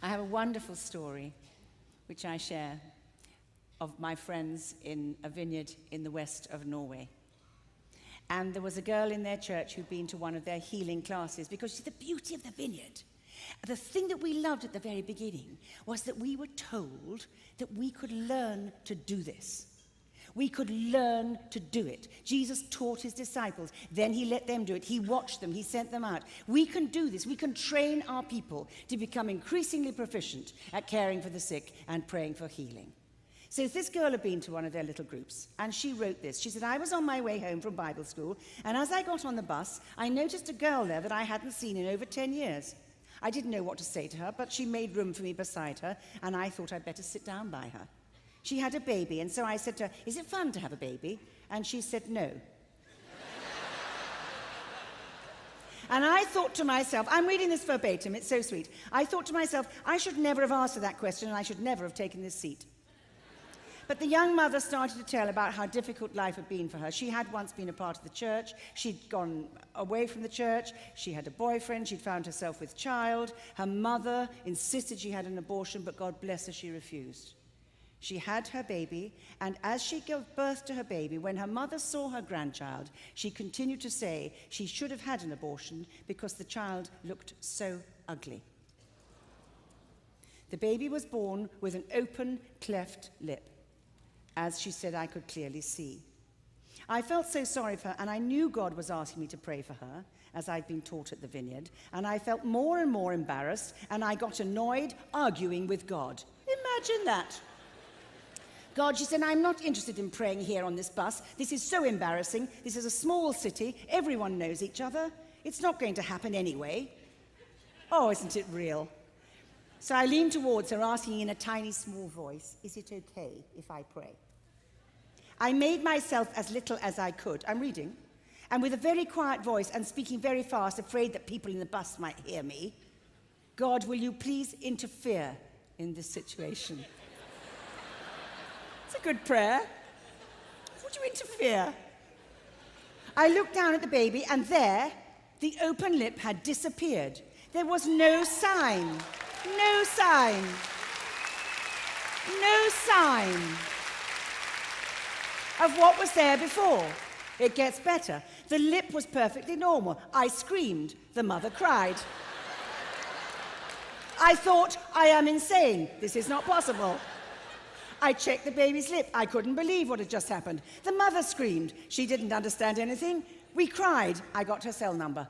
I have a wonderful story which I share of my friends in a vineyard in the west of Norway. And there was a girl in their church who'd been to one of their healing classes, because the beauty of the vineyard, the thing that we loved at the very beginning, was that we were told that we could learn to do this. We could learn to do it. Jesus taught his disciples. Then he let them do it. He watched them. He sent them out. We can do this. We can train our people to become increasingly proficient at caring for the sick and praying for healing. So this girl had been to one of their little groups, and she wrote this. She said, I was on my way home from Bible school, and as I got on the bus, I noticed a girl there that I hadn't seen in over 10 years. I didn't know what to say to her, but she made room for me beside her, and I thought I'd better sit down by her. She had a baby, and so I said to her, is it fun to have a baby? And she said, no. And I thought to myself, I'm reading this verbatim, it's so sweet. I thought to myself, I should never have asked her that question, and I should never have taken this seat. But the young mother started to tell about how difficult life had been for her. She had once been a part of the church. She'd gone away from the church. She had a boyfriend. She'd found herself with child. Her mother insisted she had an abortion, but God bless her, she refused. She had her baby, and as she gave birth to her baby, when her mother saw her grandchild, she continued to say she should have had an abortion because the child looked so ugly. The baby was born with an open, cleft lip. As she said, I could clearly see. I felt so sorry for her, and I knew God was asking me to pray for her, as I'd been taught at the vineyard, and I felt more and more embarrassed, and I got annoyed, arguing with God. Imagine that. God, she said, I'm not interested in praying here on this bus. This is so embarrassing. This is a small city. Everyone knows each other. It's not going to happen anyway. Oh, isn't it real? So I leaned towards her, asking in a tiny, small voice, is it okay if I pray? I made myself as little as I could. I'm reading. And with a very quiet voice and speaking very fast, afraid that people in the bus might hear me, God, will you please interfere in this situation? It's a good prayer. Would you interfere? I looked down at the baby, and there, the open lip had disappeared. There was no sign. No sign. No sign of what was there before. It gets better. The lip was perfectly normal. I screamed. The mother cried. I thought, I am insane. This is not possible. I checked the baby's lip. I couldn't believe what had just happened. The mother screamed. She didn't understand anything. We cried. I got her cell number.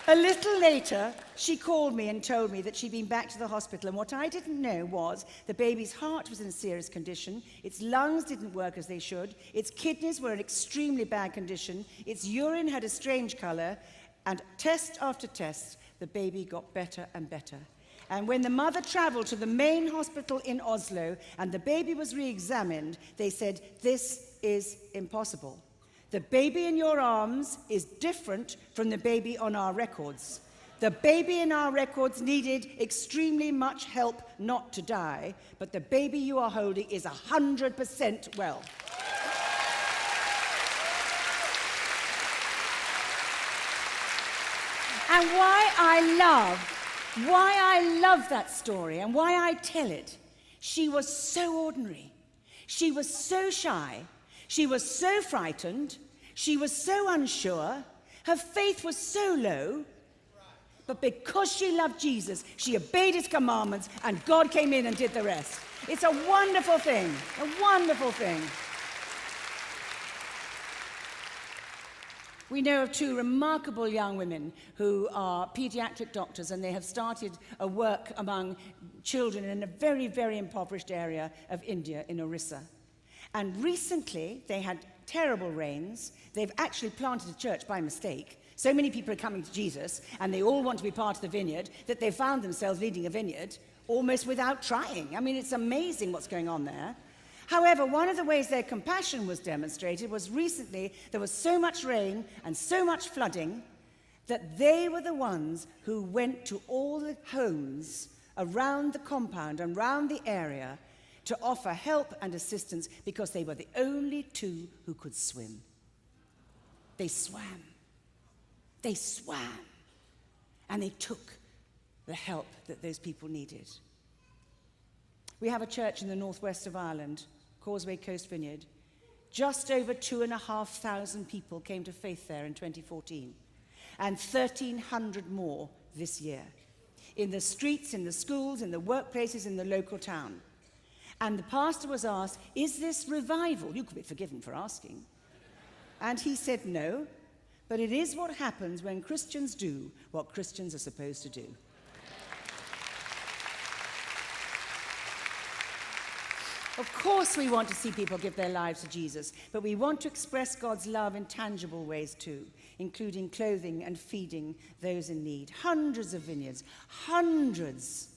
A little later, she called me and told me that she'd been back to the hospital, and what I didn't know was the baby's heart was in a serious condition, its lungs didn't work as they should, its kidneys were in extremely bad condition, its urine had a strange color, and test after test, the baby got better and better. And when the mother traveled to the main hospital in Oslo and the baby was re-examined, they said, this is impossible. The baby in your arms is different from the baby on our records. The baby in our records needed extremely much help not to die, but the baby you are holding is 100% well. And why I love that story and why I tell it, she was so ordinary. She was so shy. She was so frightened, she was so unsure, her faith was so low, but because she loved Jesus, she obeyed his commandments, and God came in and did the rest. It's a wonderful thing, a wonderful thing. We know of two remarkable young women who are pediatric doctors, and they have started a work among children in a very, very impoverished area of India, in Orissa. And recently, they had terrible rains. They've actually planted a church by mistake. So many people are coming to Jesus, and they all want to be part of the vineyard, that they found themselves leading a vineyard almost without trying. I mean, it's amazing what's going on there. However, one of the ways their compassion was demonstrated was recently there was so much rain and so much flooding that they were the ones who went to all the homes around the compound and around the area to offer help and assistance because they were the only two who could swim. They swam. They swam. And they took the help that those people needed. We have a church in the northwest of Ireland, Causeway Coast Vineyard. Just over 2,500 people came to faith there in 2014, and 1,300 more this year. In the streets, in the schools, in the workplaces, in the local town. And the pastor was asked, is this revival? You could be forgiven for asking. And he said, no, but it is what happens when Christians do what Christians are supposed to do. Of course we want to see people give their lives to Jesus, but we want to express God's love in tangible ways too, including clothing and feeding those in need. Hundreds of vineyards, hundreds,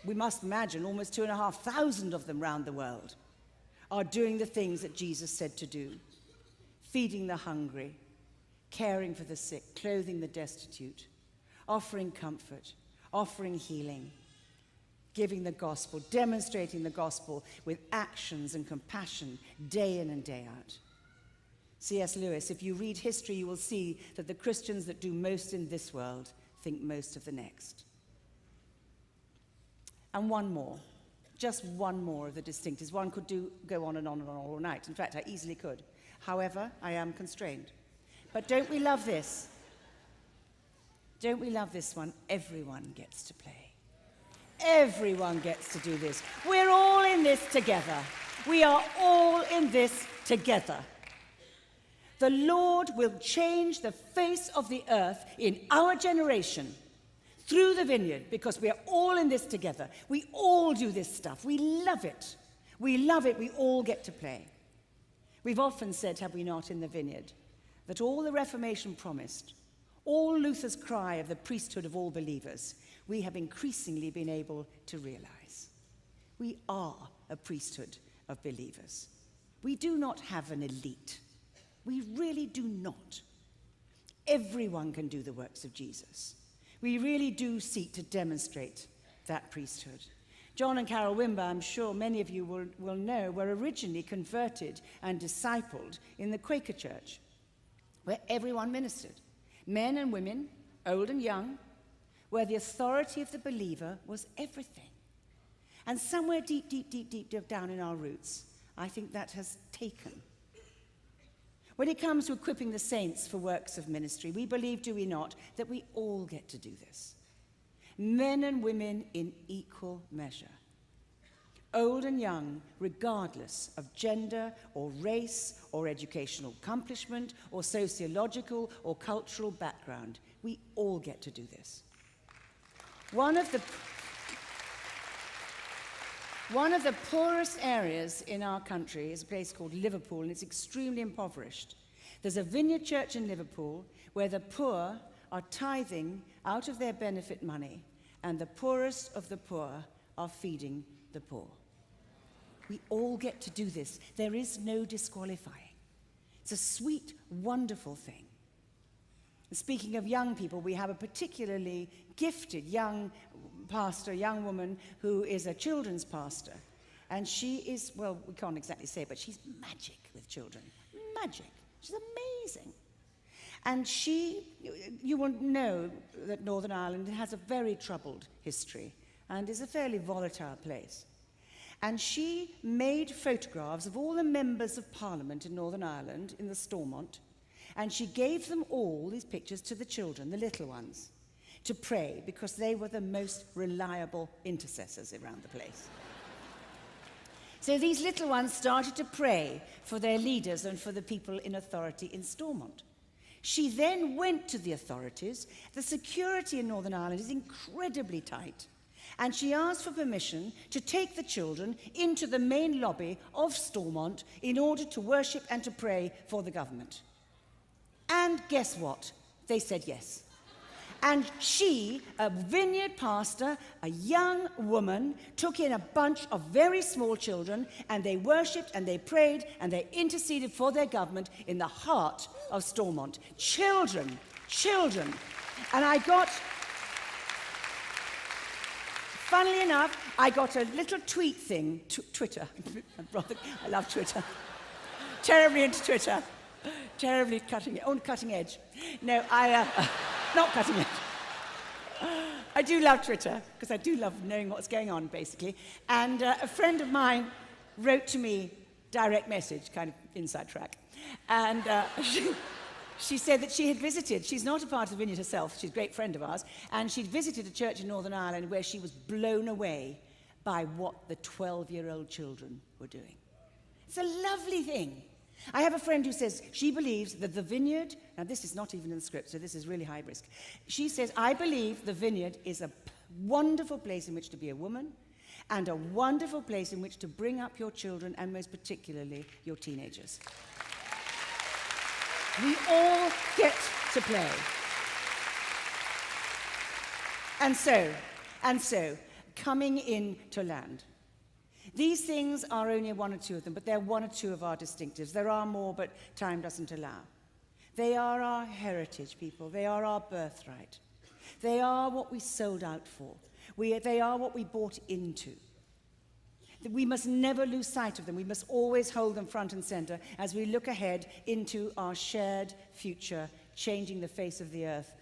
we must imagine almost 2,500 of them around the world, are doing the things that Jesus said to do. Feeding the hungry, caring for the sick, clothing the destitute, offering comfort, offering healing, giving the gospel, demonstrating the gospel with actions and compassion day in and day out. C.S. Lewis, if you read history, you will see that the Christians that do most in this world think most of the next. And one more, just one more of the distinctives. One could go on and on and on all night. In fact, I easily could. However, I am constrained. But don't we love this? Don't we love this one? Everyone gets to play. Everyone gets to do this. We're all in this together. We are all in this together. The Lord will change the face of the earth in our generation through the vineyard because we are all in this together. We all do this stuff. We love it. We love it. We all get to play. We've often said, have we not, in the vineyard, that all the Reformation promised, all Luther's cry of the priesthood of all believers, we have increasingly been able to realize. We are a priesthood of believers. We do not have an elite. We really do not. Everyone can do the works of Jesus. We really do seek to demonstrate that priesthood. John and Carol Wimber, I'm sure many of you will know, were originally converted and discipled in the Quaker Church, where everyone ministered, men and women, old and young, where the authority of the believer was everything. And somewhere deep, deep, deep, deep down in our roots, I think that has taken. When it comes to equipping the saints for works of ministry, we believe, do we not, that we all get to do this. Men and women in equal measure. Old and young, regardless of gender or race or educational accomplishment or sociological or cultural background, we all get to do this. One of the poorest areas in our country is a place called Liverpool, and it's extremely impoverished. There's a vineyard church in Liverpool where the poor are tithing out of their benefit money, and the poorest of the poor are feeding the poor. We all get to do this. There is no disqualifying. It's a sweet, wonderful thing. Speaking of young people, we have a particularly gifted young pastor, young woman, who is a children's pastor. And she is, well, we can't exactly say it, but she's magic with children. Magic. She's amazing. And you will know that Northern Ireland has a very troubled history and is a fairly volatile place. And she made photographs of all the members of Parliament in Northern Ireland in the Stormont, and she gave them all these pictures to the children, the little ones, to pray because they were the most reliable intercessors around the place. So these little ones started to pray for their leaders and for the people in authority in Stormont. She then went to the authorities. The security in Northern Ireland is incredibly tight. And she asked for permission to take the children into the main lobby of Stormont in order to worship and to pray for the government. And guess what? They said yes. And she, a vineyard pastor, a young woman, took in a bunch of very small children, and they worshipped and they prayed and they interceded for their government in the heart of Stormont. Children. And funnily enough, I got a little tweet thing, Twitter. I love Twitter. Terribly into Twitter. Terribly cutting edge. No, not cutting edge. I do love Twitter, because I do love knowing what's going on, basically. And a friend of mine wrote to me, direct message, kind of inside track. And she said that she had visited, she's not a part of the Vineyard herself, she's a great friend of ours, and she'd visited a church in Northern Ireland where she was blown away by what the 12-year-old children were doing. It's a lovely thing. I have a friend who says she believes that the Vineyard, now this is not even in the script, so this is really high risk. She says, I believe the Vineyard is a wonderful place in which to be a woman and a wonderful place in which to bring up your children and most particularly your teenagers. We all get to play. And so, coming into land. These things are only one or two of them, but they're one or two of our distinctives. There are more, but time doesn't allow. They are our heritage, people. They are our birthright. They are what we sold out for. They are what we bought into. We must never lose sight of them. We must always hold them front and center as we look ahead into our shared future, changing the face of the earth